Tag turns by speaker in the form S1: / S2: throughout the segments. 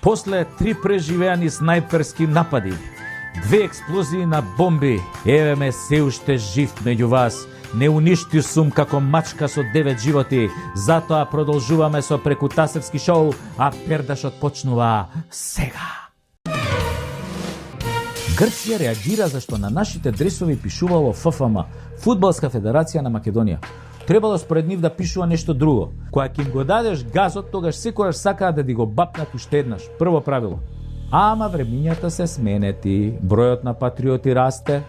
S1: После 3 преживеани снайперски напади, 2 експлозии на бомби, еве ме се уште жив меѓу вас. Не уништив сум како мачка со 9 животи, затоа продолжуваме со Прекутасевски шоу, а пердашот почнува сега. Грција реагира зашто на нашите дресови пишувало ФФМ, Фудбалска федерација на Македонија. Требало според нив да пишува нешто друго. Кога ќе им го дадеш газот, тогаш секогаш сакаат да ти го бапнат уште еднаш. Прво правило. Ама времињата се сменети, бројот на патриоти расте,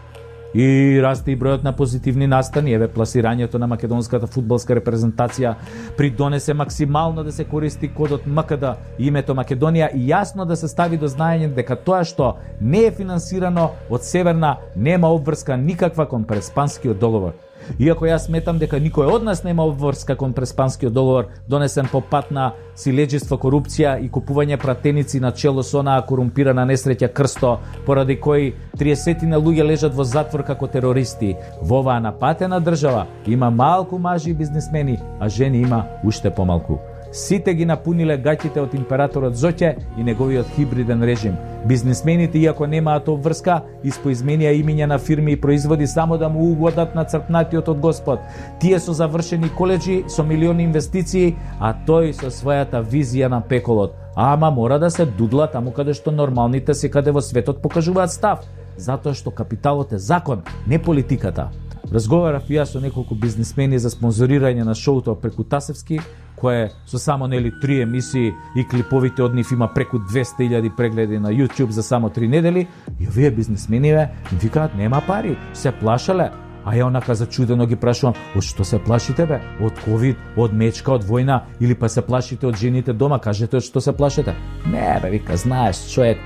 S1: и расте и бројот на позитивни настани. Еве пласирањето на македонската фудбалска репрезентација придонесе максимално да се користи кодот МКД, името Македонија, и јасно да се стави до знаење дека тоа што не е финансирано од Северна нема обврска никаква кон Преспанскиот договор. Иако јас сметам дека никој од нас нема обврска кон Преспанскиот договор, донесен по пат на силеđиство, корупција и купување пратеници на чело со онаа корумпирана несреќа Крсто, поради кои 30 луѓе лежат во затвор како терористи. Во оваа напатена држава има малку мажи и бизнисмени, а жени има уште помалку. Сите ги напуниле гаќите од императорот Зоќе и неговиот хибриден режим. Бизнисмените, иако немаат обврска, испоизменија имиња на фирми и производи само да му угодат на црпнатиот од Господ. Тие со завршени коледжи, со милиони инвестиции, а тој со својата визија на пеколот. Ама мора да се дудла таму каде што нормалните секаде во светот покажуваат став, затоа што капиталот е закон, не политиката. Разговарав и јас со неколку бизнисмени за спонзорирање на шоуто Прекутасевски, кое со само 3 емисии и клиповите од нив има преку 200.000 прегледи на YouTube за само 3 недели, и овие бизнисмениве викаат нема пари, се плашале. А ја онака зачудено ги прашувам, од што се плашите бе? Од ковид, од мечка, од војна, или па се плашите од жените дома? Кажете од што се плашите? Не бе, вика, знаеш, човек,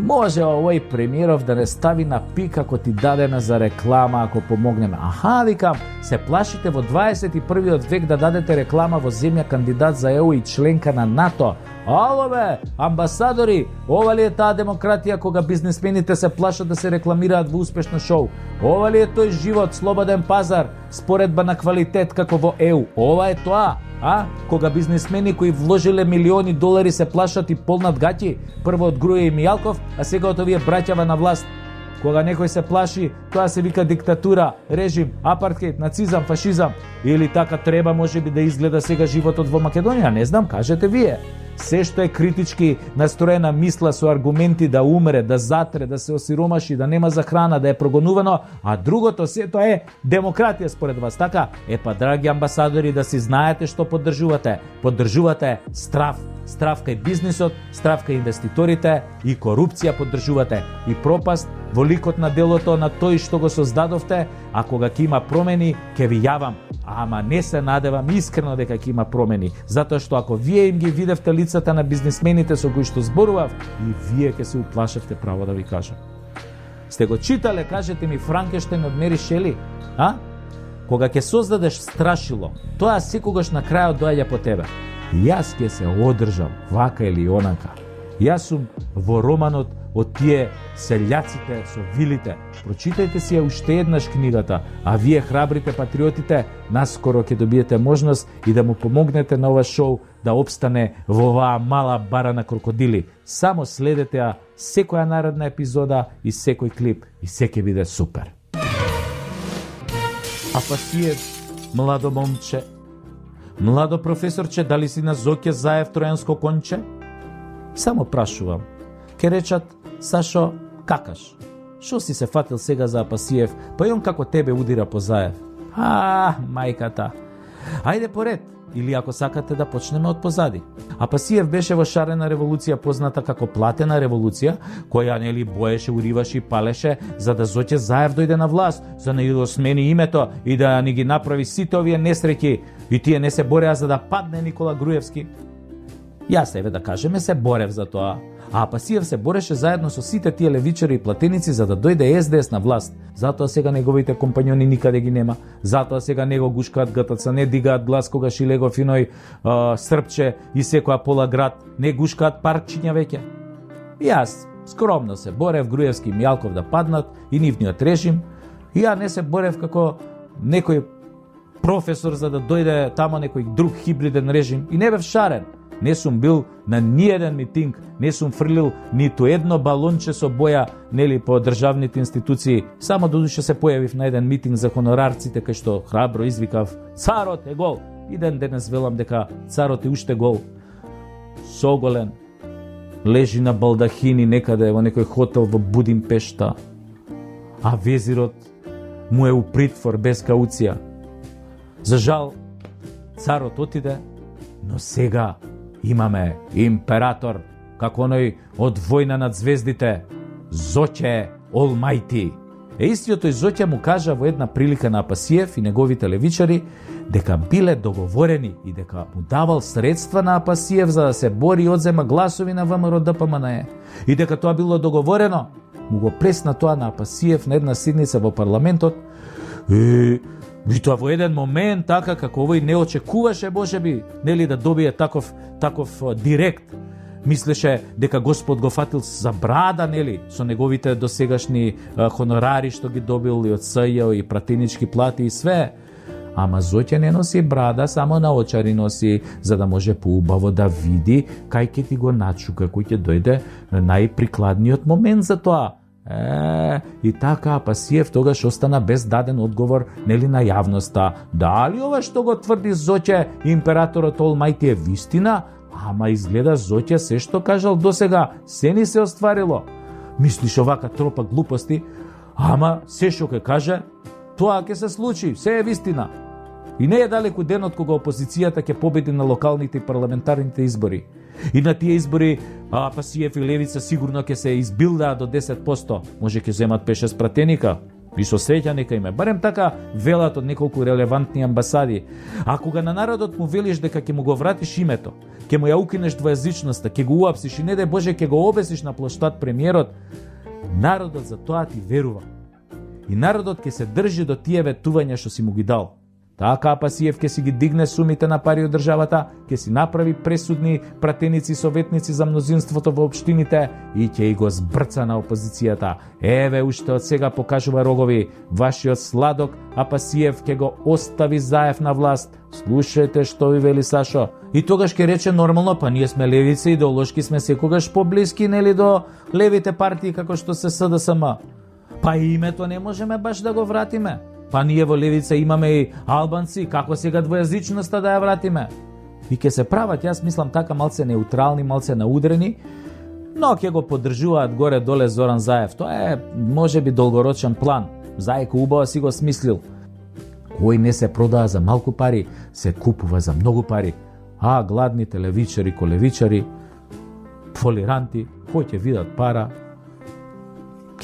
S1: може овој премиеров да не стави на пик ако ти дадеме за реклама, ако помогнеме. Аха, викам, се плашите во 21. век да дадете реклама во земја кандидат за ЕУ и членка на НАТО. Ало бе, амбасадори, ова ли е таа демократија кога бизнисмените се плашат да се рекламираат во успешно шоу? Ова ли е тој живот, слободен пазар, споредба на квалитет како во ЕУ? Ова е тоа? Кога бизнисмени кои вложиле милиони долари се плашат и полнат гаќи, прво од Груја и Мијалков, а сега од овие браќава на власт. Кога некој се плаши, тоа се вика диктатура, режим, апартхејд, нацизам, фашизам. Или така треба можеби да изгледа сега животот во Македонија, не знам, кажете вие. Се што е критички настроена мисла со аргументи да умре, да затре, да се осиромаши, да нема за храна, да е прогонувано, а другото сето е демократија според вас, така? Па, драги амбасадори, да си знаете што поддржувате. Поддржувате страв. Страв кај бизнисот, страв кај инвеститорите и корупција поддржувате. И пропаст во ликот на делото на тој што го создадовте, а кога ќе има промени, ќе ви јавам. Ама не се надевам искрено дека ќе има промени, затоа што ако вие им ги видевте лицата на бизнисмените со кои што зборував, и вие ќе се уплашевте, право да ви кажам. Сте го читале, кажете ми, Франкенштейн од Мери Шели? Кога ќе создадеш страшило, тоа секогаш на крајот доаѓа по тебе. Јас ќе се одржам, вака или онака. Јас сум во романот од тие селјаците со вилите. Прочитајте си ја уште еднаш книгата, а вие храбрите патриотите наскоро ќе добиете можност и да му помогнете на ова шоу да опстане во оваа мала бара на крокодили. Само следете ја секоја наредна епизода и секој клип и се ќе биде супер. Апасиев, младо момче, младо професорче, дали си на Зоќе Заев тројанско конче? Само прашувам. Ке речат, Сашо, какаш? Шо си се фатил сега за Апасиев, па и он како тебе удира по Заев? Мајката. Ајде поред, или ако сакате да почнеме од позади. Апасиев беше во шарена револуција позната како платена револуција, која нели боеше, уриваше и палеше за да Зоќе Заев дојде на власт, за да ја смени името и да ни ги направи сите овие несреќи, и тие не се бореа за да падне Никола Груевски. Јас еве да кажеме се борев за тоа. А Апасиев се бореше заедно со сите тие левичари и платеници за да дојде СДС на власт. Затоа сега неговите компањони никаде ги нема. Затоа сега него гушкаат ГТЦ, не дигаат глас кога Шилего Финој Српче и секоја пола град, не гушкаат паркчиња веќе. Јас скромно се борев Груевски и Мијалков да паднат и нивниот режим. И ја не се борев како некој професор за да дојде тамо некој друг хибриден режим и не бев шарен. не сум бил на ниеден митинг, не сум фрлил ниту едно балонче со боја, нели, по државните институции. Само додуше се појавив на еден митинг за хонорарците, кај што храбро извикав: "Царот е гол!" И денес велам дека царот е уште гол. Соголен, лежи на балдахини некаде во некој хотел во Будимпешта, а везирот му е у притвор без кауција. За жал, царот отиде, но сега имаме император, како оној од Војна над звездите, Зоќе Олмајти. Истиот тој Зоќе му кажа во една прилика на Апасиев и неговите левичари дека биле договорени и дека му давал средства на Апасиев за да се бори и одзема гласови на ВМРО ДПМНЕ. И дека тоа било договорено, му го пресна тоа на Апасиев на една седница во парламентот. И тоа во еден момент, така како овој не очекуваше, можеби, нели, да добие таков директ. Мислеше дека Господ го фатил за брада, нели, со неговите досегашни хонорари што ги добил и од СЈ и пратенички плати и све. Ама Зоќе не носи брада, само на очари носи, за да може поубаво да види кај ќе ти го начука, кој ќе дојде најприкладниот момент за тоа. И така Апасиев тогаш остана без даден одговор, нели, на јавноста. Дали ова што го тврди Зоќе, императорот Олмајти, е вистина? Ама изгледа Зоќе се што кажал досега, се ни се остварило. Мислиш овака тропа глупости, ама се што ќе каже, тоа ќе се случи, се е вистина. И не е далеку денот кога опозицијата ќе победи на локалните и парламентарните избори. И на тие избори Апасиев и Левица сигурно ќе се избилдаа до 10%. Може ќе земат 5-6 пратеника. И со среќа нека име. Барем така велат од неколку релевантни амбасади. А кога на народот му велиш дека ќе му го вратиш името, ќе му ја укинеш двојазичноста, ќе го уапсиш и не дај Боже ќе го обесиш на плоштад премиерот, народот за тоа ти верува. И народот ќе се држи до тие ветувања што си му ги дал. Така Апасиев ќе си ги дигне сумите на пари од државата, ќе си направи пресудни пратеници и советници за мнозинството во општините и ќе и го збрца на опозицијата. Еве, уште од сега покажува рогови. Вашиот сладок Апасиев ќе го остави Заев на власт. Слушајте што ви вели Сашо. И тогаш ќе рече нормално, па ние сме левици, идеолошки сме секогаш поблиски, нели, до левите партии како што се СДСМ. Па и името не можеме баш да го вратиме. Па ние во левица имаме и албанци, како сега двојазичноста да ја вратиме? И ќе се прават, јас мислам така, малце неутрални, малце наудрени, но ќе го поддржуваат горе-доле Зоран Заев. Тоа е, може би, долгорочен план. Зајко убаво си го смислил. Кој не се продава за малку пари, се купува за многу пари. А гладните левичари, колевичари, фолиранти, кој ќе видат пара,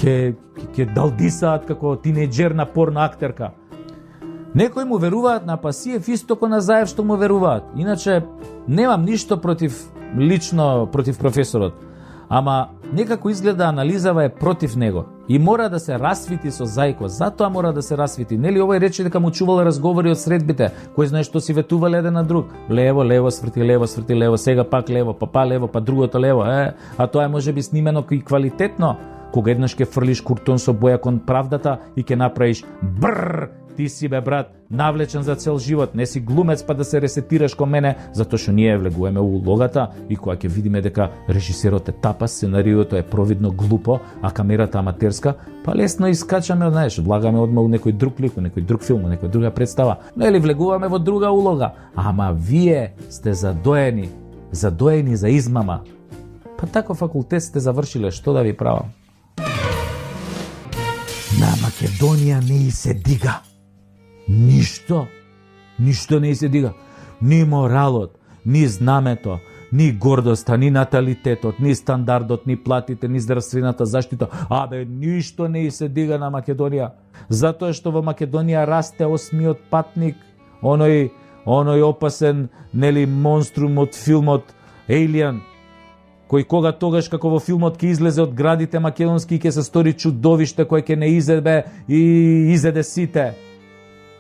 S1: ќе далдисаат како тинејџер на порна актерка. Некои му веруваат на Апасиев исто како на Заев што му веруваат. Иначе немам ништо лично против професорот. Ама некако изгледа анализава е против него и мора да се расвити со Зајко. Затоа мора да се расвити. Нели овој рече дека му чувал разговори од средбите, кој знае што си ветувале еден на друг. Лево, сврти лево, сега пак лево, па лево, па другото лево. А тоа е можеби снимено и квалитетно. Кога еднаш ќе фрлиш куртон со боја кон правдата и ќе направиш бррр, ти си бе брат, навлечен за цел живот, не си глумец па да се ресетираш кон мене, затоа што ние влегуваме у улогата и кога ќе видиме дека режисерот е тапас, сценариото е провидно глупо, а камерата аматерска, па лесно искачаме, знаеш, влагаме одма у некој друг лик, у некој друг филм, у некој друга представа, но или влегуваме во друга улога, ама вие сте задоени за измама. Па тако факултет сте завршиле, што да ви правам? На Македонија не и се дига. Ништо не и се дига. Ни моралот, ни знамето, ни гордоста, ни наталитетот, ни стандардот, ни платите, ни здравствената заштита. Ништо не и се дига на Македонија. Затоа што во Македонија расте осмиот патник, оној опасен, нели, монструм од филмот Alien, кој кога тогаш како во филмот ќе излезе од градите македонски и ќе се стори чудовиште кој ќе не изеде и изеде сите.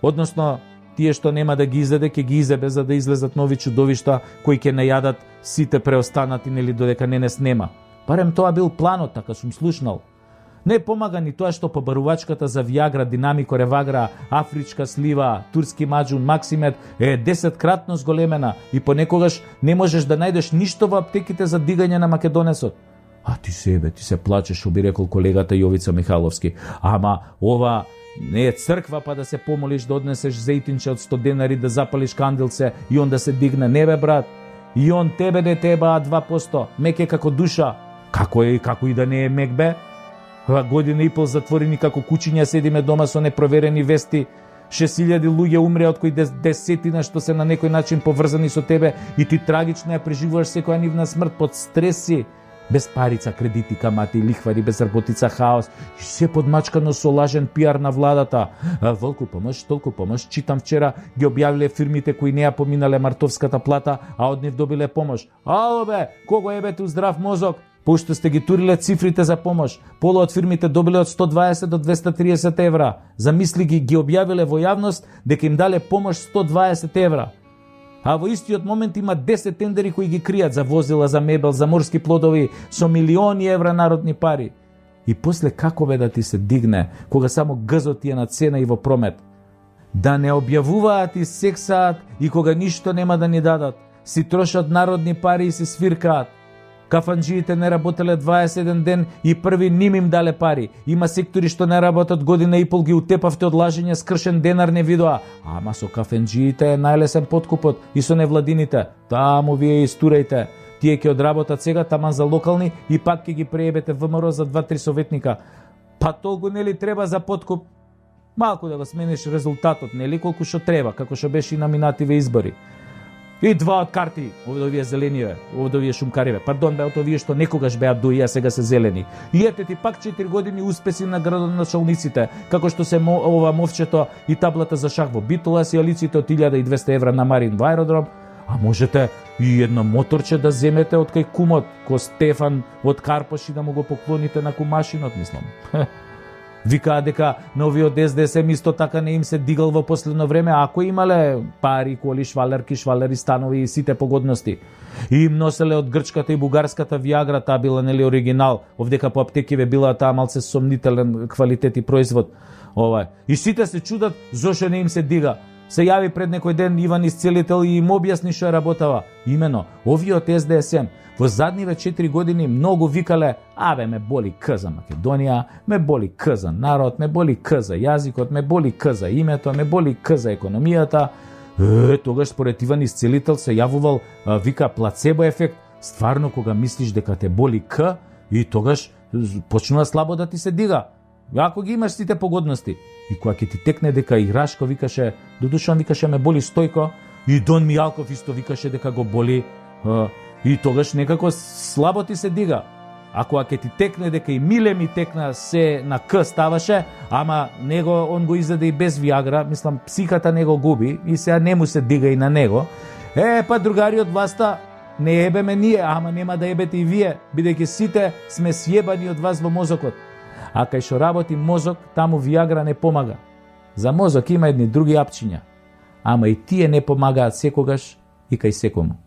S1: Односно, тие што нема да ги изеде, ќе ги изебе за да излезат нови чудовишта кои ќе не јадат сите преостанати, нели, додека не снема. Барем тоа бил планот, така сум слушнал. Не помага ни тоа што побарувачката за Виагра, Динамико, Ревагра, Афричка слива, турски маджун, Максимед е 10-кратно зголемена и понекогаш не можеш да најдеш ништо во аптеките за дигање на македонесот. А ти се плачеш, што би рекол колегата Јовица Михайловски. Ама ова не е црква па да се помолиш да однесеш зејтинче од 100 денари, да запалиш кандилце и он да се дигне. Не бе, брат. И он тебе не теба 2%. Мек е како душа. Како и да не е мек, бе? Година и пол затворени како кучиња седиме дома со непроверени вести. 6000 луѓе умре, од кои десетина што се на некој начин поврзани со тебе и ти трагично ја преживуваш секоја нивна смрт под стреси. Без парица, кредити, камати, лихвари, без работица, хаос и се подмачкано со лажен пиар на владата. Волку помош, толку помош. Читам вчера ги објавиле фирмите кои не ја поминале мартовската плата, а од нив добиле помош. Ало бе, кого ебете у здрав мозок? Пошто сте ги туриле цифрите за помош. Пола од фирмите добиле од 120 до 230 евра. Замисли ги објавиле во јавност дека им дале помош 120 евра. А во истиот момент има 10 тендери кои ги кријат за возила, за мебел, за морски плодови со милиони евра народни пари. И после како бе да ти се дигне, кога само гзот ти е на цена и во промет? Да не објавуваат и сексаат и кога ништо нема да ни дадат. Си трошат народни пари и се свиркаат. Кафанджиите не работеле 21 ден и први ним им дале пари. Има сектори што не работат година и пол, ги утепавте од лажење, скршен денар не видоа. Ама со кафенджиите е најлесен подкупот и со невладините. Таму вие истурајте. Тие ќе одработат сега таман за локални и пак ќе ги преебете ВМРО за 2-3 советника. Па толку нели треба за подкуп? Малку да го смениш резултатот, нели колку што треба, како што беше и на минативе избори. И 2 од карти, од овие зелениве, од овие шумкариве. Пардон, бе, од овие што некогаш беа дуи, а сега се зелени. И ете ти пак 4 години успеси на градоначалниците, како што се ова мовчето и таблата за шах во Битола, сијалиците од 1200 евра на Марин во аеродром, а можете и едно моторче да земете од кај кумот, ко Стефан од Карпош и да му го поклоните на кумашинот, мислам. Викаа дека новиот СДСМ исто така не им се дигал во последно време, ако имале пари, коли, швалери, станови и сите погодности. И им носеле од грчката и бугарската Виагра, таа била нели оригинал, овдека по аптекиве била таа малце сомнителен квалитет и производ. И сите се чудат зошто не им се дига. Се јави пред некој ден Иван Исцелител и им објасни што работава. Имено, овиот СДСМ во задниве 4 години многу викале: абе, ме боли К за Македонија, ме боли К за народ, ме боли К за јазикот, ме боли К за името, ме боли К за економијата. Тогаш според Иван Исцелител се јавувал, вика, плацебо ефект. Стварно, кога мислиш дека те боли К, и тогаш почнува слабо да ти се дига. Ако ги имаш сите погодности. И кога ќе ти текне дека и Рашко викаше, Дудушан викаше ме боли Стојко, и Дон Мијалков исто викаше дека го боли, и тогаш некако слабо ти се дига. А кога ќе ти текне дека и Миле ми текна се на К ставаше, ама него он го изеде и без Виагра, мислам психата него губи и сега не му се дига и на него. Па другари од власта, не ебеме ние, ама нема да ебете и вие, бидејќи сите сме сјебани од вас во мозокот. А кај што работи мозок, таму Виагра не помага. За мозок има едни други апчиња, ама и тие не помагаат секогаш и кај секому.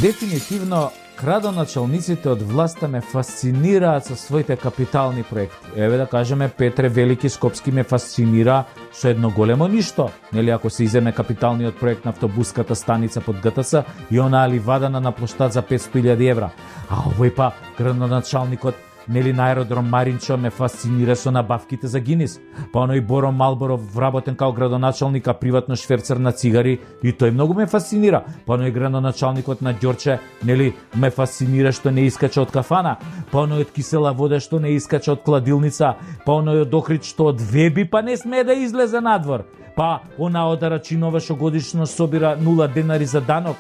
S1: Дефинитивно, градоначалниците од власта ме фасцинираат со своите капитални проекти. Еве да кажеме, Петре Велики Скопски ме фасцинира со едно големо ништо. Нели, ако се иземе капиталниот проект на автобуската станица под ГТС и она ливадана на плоштад за 500.000 евра. А овој па градоначалникот, нели, на аеродром Маринчо ме фасцинира со набавките за Гинис. Па оној Боро Малборов вработен као градоначалник, а приватно шверцер на цигари, и тој многу ме фасцинира. Па оној градоначалникот на Ѓорче, нели, ме фасцинира што не искача од кафана. Па оној од Кисела вода што не искача од кладилница. Па оној од Охрид што од веби па не смее да излезе надвор. Па она од Арачинова што годишно собира 0 денари за данок.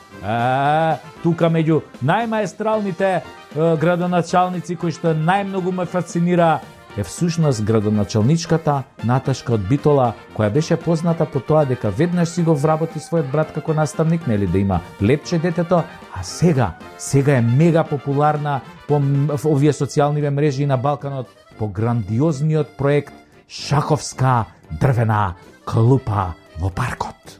S1: Тука меѓу најмаестралните градоначалници кои што најмногу ме фасцинира е всушност градоначалничката Наташка од Битола, која беше позната по тоа дека веднаш си го вработи својот брат како наставник, нели, да има лепче детето, а сега е мега популарна по овие социјални мрежи на Балканот по грандиозниот проект Шаховска дрвена клупа во паркот.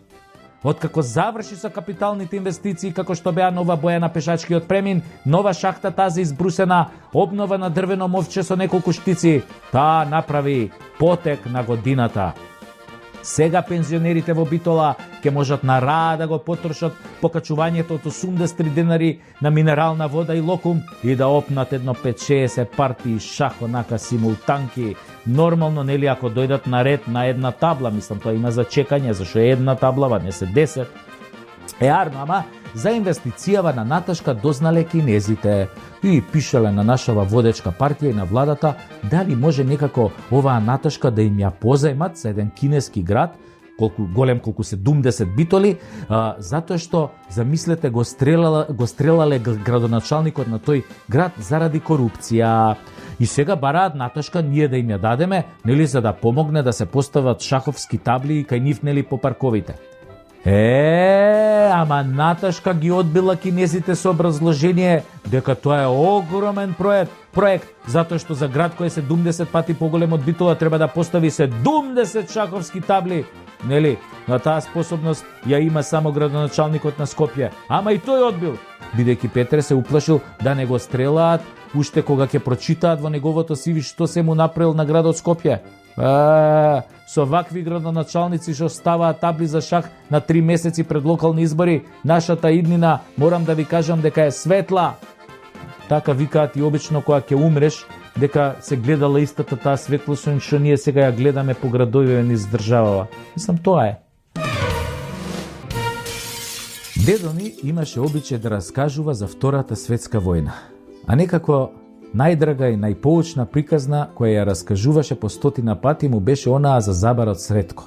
S1: Откако заврши со капиталните инвестиции, како што беа нова боја на пешачкиот премин, нова шахта тази избрусена, обнова на дрвено мовче со неколку штици, таа направи потек на годината. Сега пензионерите во Битола ќе можат на раа да го потрошат покачувањето од 83 денари на минерална вода и локум и да опнат едно 5-60 партии шах онака симултанки. Нормално, нели, ако дојдат на ред на една табла, мислам, тоа има за чекање, зашо е една таблава, не се 10. Арно, ама за инвестицијава на Наташка дознале кинезите и пишале на нашава водечка партија и на владата дали може некако оваа Наташка да им ја позајмат за еден кинески град, голем колку 70 битоли, затоа што, замислете, го стрелале градоначалникот на тој град заради корупција. И сега бараат Наташка ние да им ја дадеме, нели, за да помогне да се постават шаховски табли кај нив, нели, по парковите. Ама Наташка ги одбила кинезите со образложение дека тоа е огромен проект, затоа што за град кој е 70 пати поголем од Битола треба да постави 70 шаховски табли. Нели, на таа способност ја има само градоначалникот на Скопје. Ама и тој одбил, бидејќи Петре се уплашил да не го стрелаат уште кога ќе прочитаат во неговото CV што се му направил на градот Скопје. Со вакви градоначалници што ставаат табли за шах на 3 месеци пред локални избори, нашата иднина, морам да ви кажам дека е светла. Така викаат и обично кога ќе умреш, дека се гледала истата таа светлост што ние сега ја гледаме по градовите низ државава. Мислам, тоа е. Дедо ми имаше обичај да раскажува за Втората светска војна. А некако најдрага и најпоучна приказна која ја раскажуваше по 100 пати му беше онаа за забарот Сретко.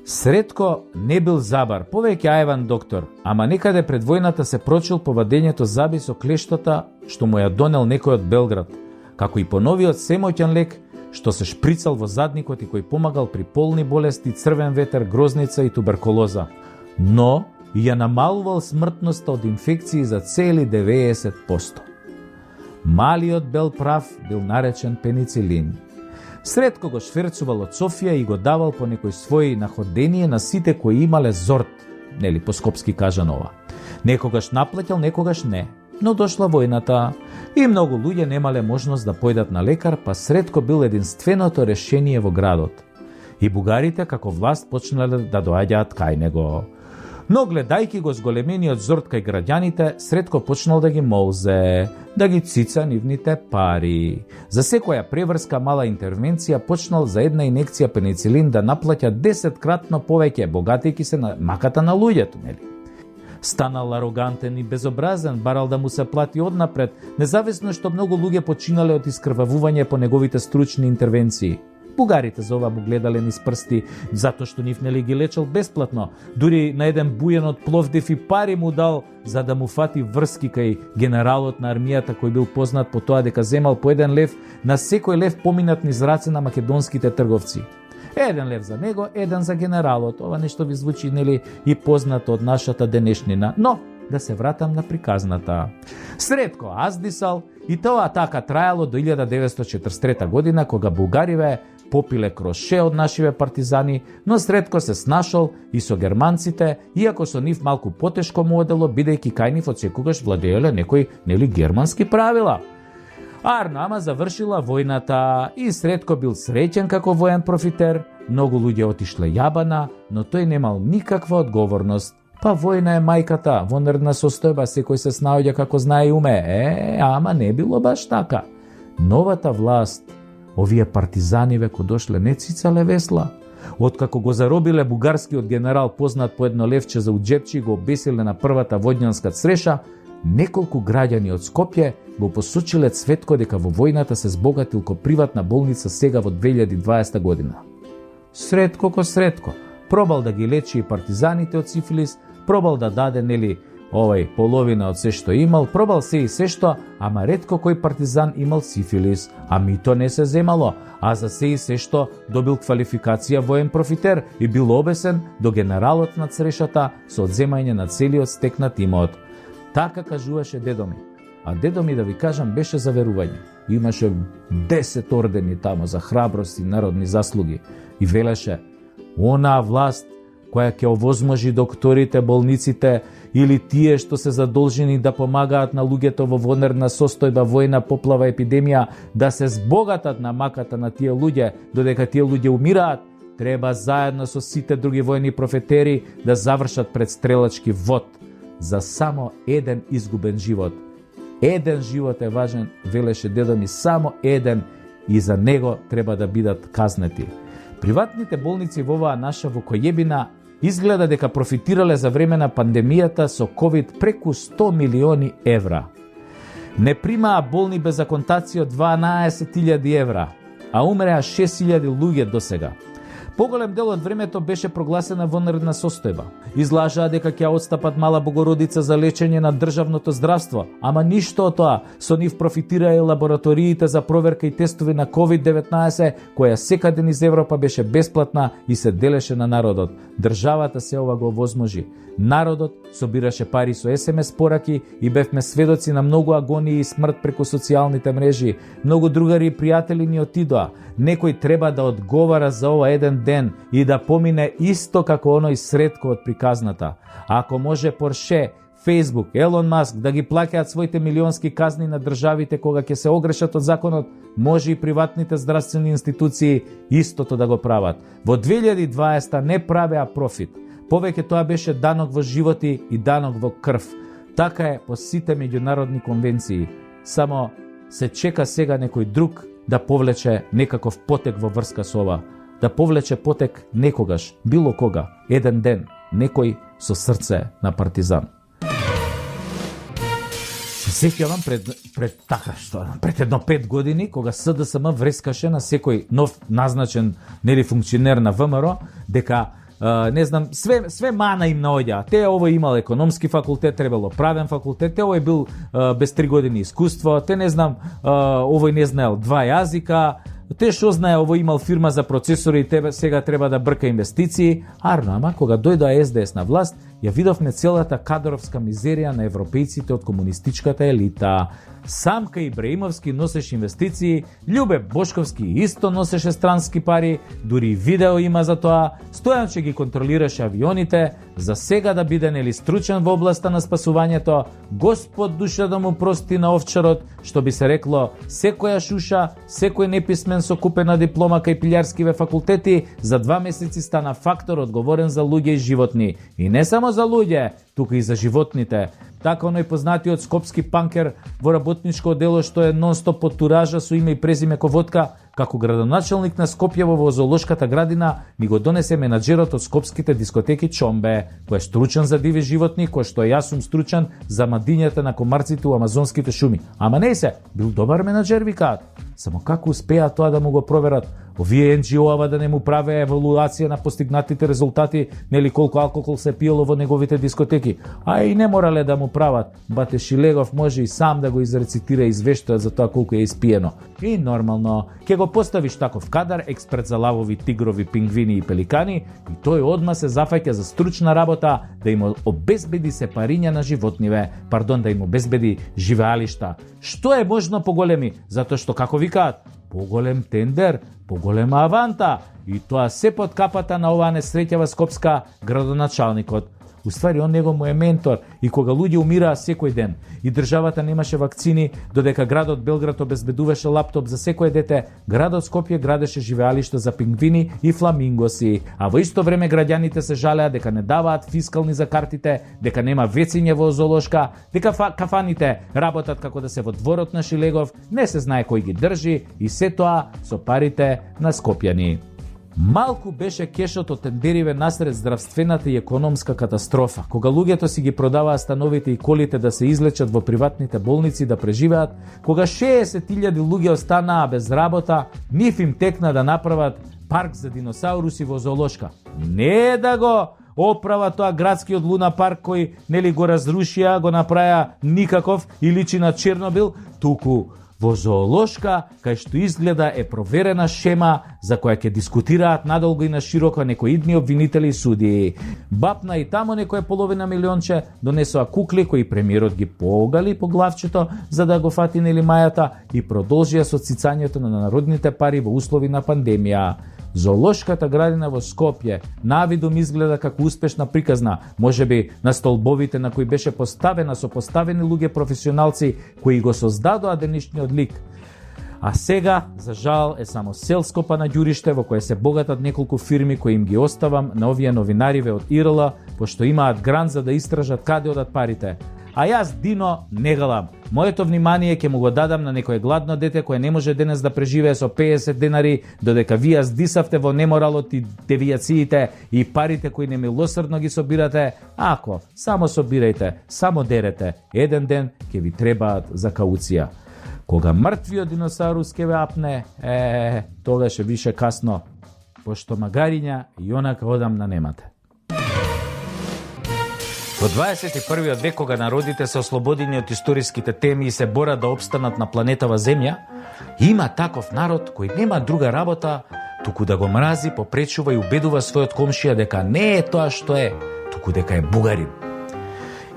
S1: Сретко не бил забар, повеќе аеван доктор, ама некаде пред војната се прочил по вадењето заби со клештата што му ја донел некој од Белград, како и по новиот семоќен лек што се шприцал во задникот и кој помагал при полни болести, црвен ветер, грозница и туберкулоза. Но и ја намалувал смртноста од инфекции за цели 90%. Малиот бел прав бил наречен пеницилин. Сретко го шверцувал од Софија и го давал по некој своји находение на сите кои имале зорт, нели по скопски кажанова. Некогаш наплаќал, некогаш не. Но дошла војната и многу луѓе немале можност да појдат на лекар, па Сретко бил единственото решение во градот. И бугарите како власт почнале да доаѓаат кај него. Но гледајќи го зголемениот зорт кај граѓаните, Сретко почнал да ги молзе, да ги цица нивните пари. За секоја преврска мала интервенција почнал за една инекција пеницилин да наплаќа 10-кратно повеќе, богатејќи се на маката на луѓето, нели? Станал арогантен и безобразен, барал да му се плати однапред, независно што многу луѓе починале од искрвавување по неговите стручни интервенции. Бугарите за ова му гледале низ прсти, затоа што нив нели ги лечел бесплатно. Дури на еден бујен од Пловдив и пари му дал за да му фати врски кај генералот на армијата кој бил познат по тоа дека земал по 1 лев на секој лев поминат низ раце на македонските трговци. 1 лев за него, 1 за генералот. Ова нешто ви звучи нели и познато од нашата денешнина. Но да се вратам на приказната. Сретко аздисал и тоа така трајало до 1943 година кога бугариве попиле кроше од нашиве партизани, но Сретко се снашол и со германците, иако со нив малку потешко му одело, бидејќи кај нив одсекогаш владееле некои нели германски правила. Ама завршила војната и Сретко бил среќен како воен профитер, многу луѓе отишле јабана, но тој немал никаква одговорност. Па војна е мајката, во нервна состојба секој се снаоѓа како знае и уме. Ама не било баш така. Новата власт, овие партизаниве кои дошле не цицале весла. Откако го заробиле бугарскиот генерал познат по 1 левче за уџепче и го обесиле на првата војнанска цреша, неколку граѓани од Скопје го посочиле Цветко дека во војната се збогатил ко приватна болница сега во 2020 година. Сретко ко Сретко, пробал да ги лечи и партизаните од сифилис, пробал да даде нели половина од се што имал, пробал се и се што, ама ретко кој партизан имал сифилис, а мито не се земало, а за се и се што добил квалификација воен профитер и бил обесен до генералот на црешата со одземање на целиот стекнат имот. Така кажуваше дедо ми. А дедо ми, да ви кажам, беше за верување. Имаше 10 ордени тамо за храброст и народни заслуги. И велеше, онаа власт која ќе овозможи докторите, болниците или тие што се задолжени да помагаат на луѓето во вонерна состојба, војна, поплава, епидемија, да се збогатат на маката на тие луѓе, додека тие луѓе умираат, треба заедно со сите други војни профетери да завршат предстрелачки вод за само еден изгубен живот. Еден живот е важен, велеше дедо ми, само еден, и за него треба да бидат казнети. Приватните болници во оваа наша вокојебина изгледа дека профитирале за време на пандемијата со COVID преку 100 милиони евра. Не примаа болни без аконтација од 12.000 евра, а умреа 6.000 луѓе досега. Поголем дел од времето беше прогласена вонредна состојба. Излажаа дека ќе отстапат Мала Богородица за лечење на државното здравство, ама ништо од тоа. Со нив профитираа и лабораториите за проверка и тестови на COVID-19, која секаде низ Европа беше бесплатна и се делеше на народот. Државата се ова го овозможи. Народот собираше пари со SMS пораки и бевме сведоци на многу агонии и смрт преку социјалните мрежи. Многу другари и пријатели ни отидоа. Некој треба да одговара за ова еден ден и да помине исто како оној средко од приказната. Ако може Порше, Facebook, Елон Маск да ги плаќаат своите милионски казни на државите кога ќе се огрешат од законот, може и приватните здравствени институции истото да го прават. Во 2020 не правеа профит. Повеќе тоа беше данок во животи и данок во крв. Така е по сите меѓународни конвенции. Само се чека сега некој друг да повлече некаков потек во врска со ова. Да повлече потек некогаш, било кога, еден ден, некој со срце на партизан. Се сеќавам пред едно 5 години, кога СДСМ врескаше на секој нов назначен функционер на ВМРО, дека не знам, све мана им наоѓа. Те овој имал економски факултет, требало правен факултет, те овој бил без 3 години искуство, те не знам, овој не знаел 2 јазика, те што знае, овој имал фирма за процесори и сега треба да брка инвестиции. Ама кога дојдоа СДС на власт, ја видовме целата кадровска мизерија на европејците од комунистичката елита. Самка Ибраимовски носеше инвестиции, Љубе Бошковски исто носеше странски пари, дури видео има за тоа, Стојанче ги контролираше авионите, за сега да биде нели стручен во областа на спасувањето, Господ душа да му прости на овчарот, што би се рекло, секоја шуша, секој неписмен со купена диплома кај пилјарскиве факултети, за 2 месеци стана фактор одговорен за луѓе и животни. И не само за луѓе, тука и за животните. Така оној познатиот скопски панкер во работничко дело што е нон-стоп под туража со име и презиме Ководка, како градоначелник на Скопје во зоолошката градина, ни го донесе менаџерот од скопските дискотеки Чомбе, кој е стручен за диви животни, кој што јас сум стручен за мадињата на комарците у амазонските шуми. Ама не се, бил добар менаџер, викаат. Само како успеа тоа да му го проверат? Овие NGO-ава да не му праве евалуација на постигнатите резултати, нели колку алкохол се пиело во неговите дискотеки. А и не морале да му прават. Бате Шилегов може и сам да го изрецитира извештајот за тоа колку е испиено. И нормално, ќе го поставиш таков кадар, експерт за лавови, тигрови, пингвини и пеликани, и тој одма се зафаќа за стручна работа да им обезбеди сепариња на животниве, да им обезбеди живеалишта. Што е можно поголеми? Затоа што, како викаат, поголем тендер, поголема аванта, и тоа се под капата на оваа несреќава скопска градоначалникот. Уствари, он него му е ментор, и кога луѓе умираа секој ден, и државата немаше вакцини, додека градот Белград обезбедуваше лаптоп за секое дете, градот Скопје градеше живеалишта за пингвини и фламингоси, а во исто време граѓаните се жалеа дека не даваат фискални за картите, дека нема вецење во зоолошка, дека кафаните работат како да се во дворот на Шилегов, не се знае кој ги држи, и се тоа со парите на скопјани. Малку беше кешот од тендериве насред здравствената и економска катастрофа, кога луѓето си ги продаваа становите и колите да се излечат во приватните болници да преживеат, кога 60.000 луѓе останаа без работа, нив им текна да направат парк за диносауруси во зоолошка. Не да го оправа тоа градскиот луна парк кој нели го разрушија, го направија никаков и личи на Чернобил, туку во зоолошка, кај што изгледа е проверена шема за која ќе дискутираат надолго и на широко некои идни обвинители и судии. Бапна и тамо некој половина милионче, донесоа кукли кои премиерот ги погали по главчето за да го фати нели мајата и продолжија со цицањето на народните пари во услови на пандемија. Зоолошката градина во Скопје навидум изгледа како успешна приказна, можеби на столбовите на кои беше поставена со поставени луѓе професионалци кои го создадоа денешниот лик. А сега, за жал, е само селско панаѓуриште во кое се богатат неколку фирми кои им ги оставам на овие новинариве од ИРЛ, пошто имаат грант за да истражат каде одат парите. А јас, Дино, не галам. Моето внимание ќе му го дадам на некое гладно дете кое не може денес да преживее со 50 денари, додека вие здисавте во неморалот и девијациите и парите кои немилосрдно ги собирате. Ако, само собирајте, само дерете, еден ден ќе ви требаат за кауција. Кога мртвиот диносаурус ќе ве апне, тогаш е више касно, пошто магариња и онака одамна немате. Во 21. век, кога народите се ослободени од историските теми и се борат да обстанат на планетава Земја, има таков народ кој нема друга работа, туку да го мрази, попречува и убедува својот комшија дека не е тоа што е, туку дека е бугарин.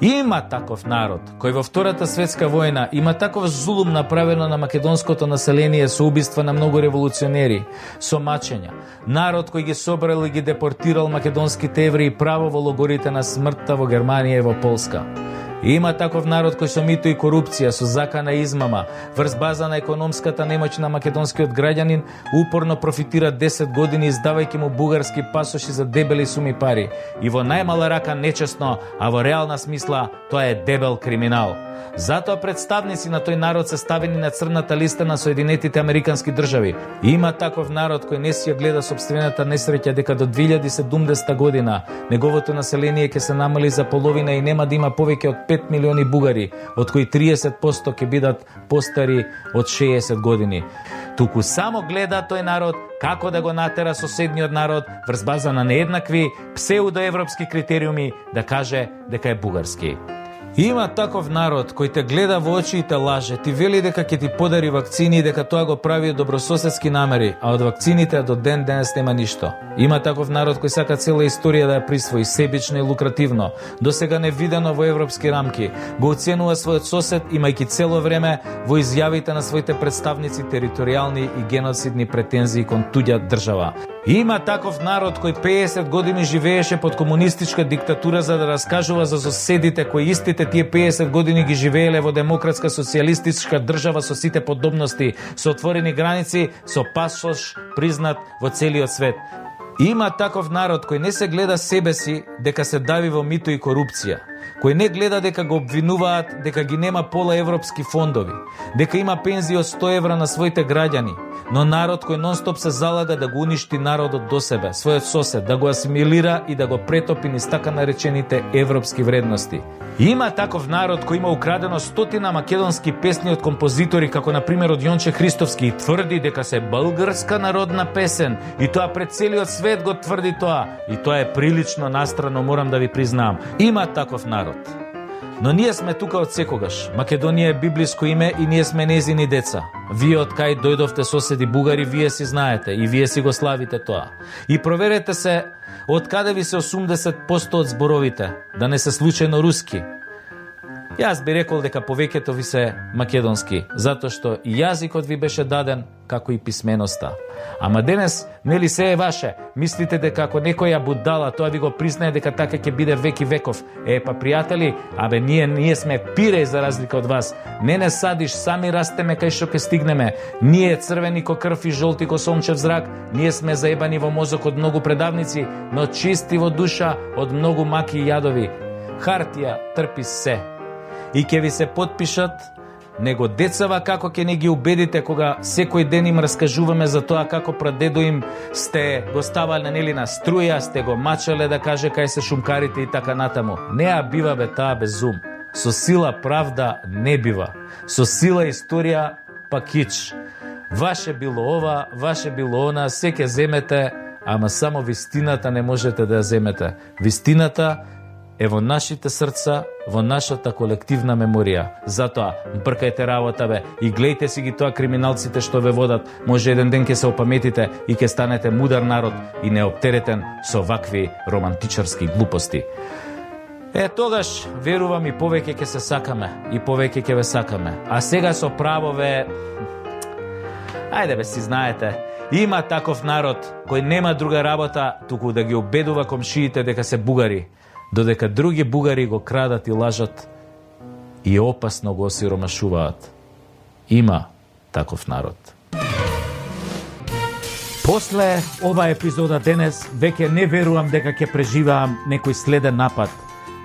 S1: Има таков народ кој во Втората светска војна има таков зулум направено на македонското население со убиства на многу револуционери, со мачења. Народ кој ги собрал и ги депортирал македонските евреи право во логорите на смртта во Германија и во Полска. Има таков народ кој со мито и корупција, со закана измама, врз база на економската немоќ на македонскиот граѓанин, упорно профитира 10 години издавајќи му бугарски пасоши за дебели суми пари. И во најмала рака нечесно, а во реална смисла тоа е дебел криминал. Затоа представници на тој народ се ставени на црната листа на Соединетите Американски држави. Има таков народ кој не си ја гледа сопствената несреќа дека до 2070 година неговото население ќе се намали за половина и нема да има повеќе од 5 милиони бугари, од кои 30% ќе бидат постари од 60 години. Туку само гледа тој народ како да го натера соседниот народ врз база на нееднакви псевдоевропски критериуми да каже дека е бугарски. Има таков народ кој те гледа во очи и те лаже, ти вели дека ќе ти подари вакцини и дека тоа го прави од добрососедски намери, а од вакцините до ден денес нема ништо. Има таков народ кој сака цела историја да ја присвои себично и лукративно, досега невидено во европски рамки, го оценува својот сосед имајќи цело време во изјавите на своите представници територијални и геноцидни претензии кон туѓа држава. Има таков народ кој 50 години живееше под комунистичка диктатура за да раскажува за соседите кои истите тие 50 години ги живееле во демократска социјалистичка држава со сите подобности, со отворени граници, со пасош признат во целиот свет. Има таков народ кој не се гледа себе си дека се дави во мито и корупција, кој не гледа дека го обвинуваат дека ги нема пола европски фондови, дека има пензија од 100 евра на своите граѓани, но народ кој нон-стоп се залага да го уништи народот до себе, својот сосед, да го асимилира и да го претопи низ така наречените европски вредности. Има таков народ кој има украдено стотина македонски песни од композитори како на пример од Јонче Христовски и тврди дека се българска народна песен и тоа пред целиот свет го тврди тоа и тоа е прилично настрано, морам да ви признаам. Има таков народ. Но ние сме тука од секогаш. Македонија е библиско име и ние сме незини деца. Вие од кај дојдовте соседи бугари, вие си знаете и вие си го славите тоа. И проверете се од каде ви се 80% од зборовите, да не се случајно руски. Јас би рекол дека повеќето ви се македонски, затоа што и јазикот ви беше даден, како и писменоста. Ама денес, нели се е ваше? Мислите дека ако некоја будала, тоа ви го признае дека така ќе биде век и веков. Па пријатели, ние сме пиреј за разлика од вас. Не садиш, сами растеме кај што ќе стигнеме. Ние црвени ко крв и жолти ко сончев зрак, ние сме заебани во мозок од многу предавници, но чисти во душа од многу маки и јадови. Хартија трпи се. И ќе ви се потпишат, него децава како ќе не ги убедите кога секој ден им раскажуваме за тоа како прадедо им сте го ставале нели на струја, сте го мачале да каже кај се шумкарите и така натаму. Неа бива бе таа без ум. Со сила правда не бива. Со сила историја па кич. Ваше било ова, ваше било она, се ќе земете, ама само вистината не можете да ја земете. Вистината е во нашите срца, во нашата колективна меморија. Затоа, бркајте работа бе и глејте си ги тоа криминалците што ве водат. Може еден ден ќе се опаметите и ќе станете мудар народ и неоптеретен со вакви романтичарски глупости. Тогаш, верувам, и повеќе ќе се сакаме, и повеќе ќе ве сакаме. А сега со право ве... Ајде бе, си знаете, Има таков народ кој нема друга работа туку да ги убедува комшиите дека се бугари, додека други бугари го крадат и лажат и опасно го осиромашуваат. Има таков народ. После ова епизода денес веќе не верувам дека ќе преживеам некој следен напад,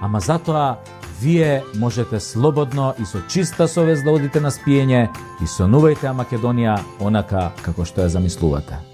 S1: ама затоа вие можете слободно и со чиста совест да одите на спиење и сонувајте Македонија онака како што ја замислувате.